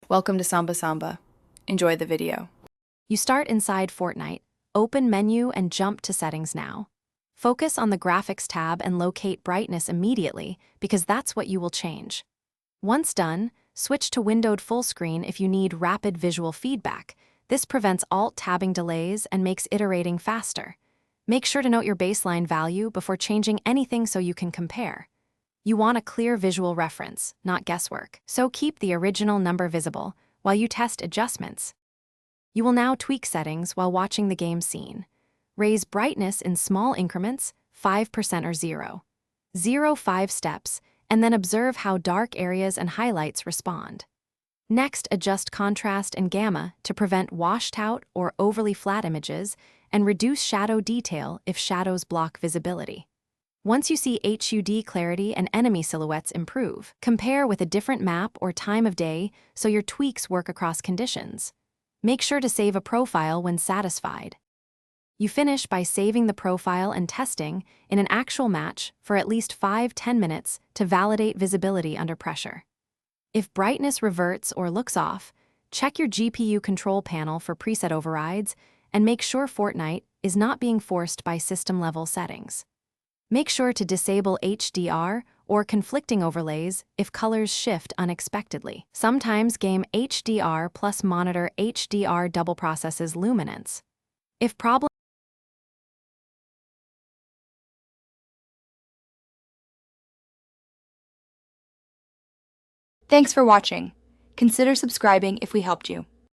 Welcome to Samba Samba. Enjoy the video. You start inside Fortnite, open menu and jump to settings now. Focus on the graphics tab and locate brightness immediately because that's what you will change. Once done, switch to windowed full screen if you need rapid visual feedback. This prevents alt-tabbing delays and makes iterating faster. Make sure to note your baseline value before changing anything so you can compare. You want a clear visual reference, not guesswork, so keep the original number visible while you test adjustments. You will now tweak settings while watching the game scene. Raise brightness in small increments, 5% or 0.05 steps, and then observe how dark areas and highlights respond. Next, adjust contrast and gamma to prevent washed out or overly flat images and reduce shadow detail if shadows block visibility. Once you see HUD clarity and enemy silhouettes improve, compare with a different map or time of day so your tweaks work across conditions. Make sure to save a profile when satisfied. You finish by saving the profile and testing in an actual match for at least 5-10 minutes to validate visibility under pressure. If brightness reverts or looks off, check your GPU control panel for preset overrides and make sure Fortnite is not being forced by system-level settings. Make sure to disable HDR or conflicting overlays if colors shift unexpectedly. Sometimes game HDR plus monitor HDR double processes luminance. If problem Thanks for watching. Consider subscribing if we helped you.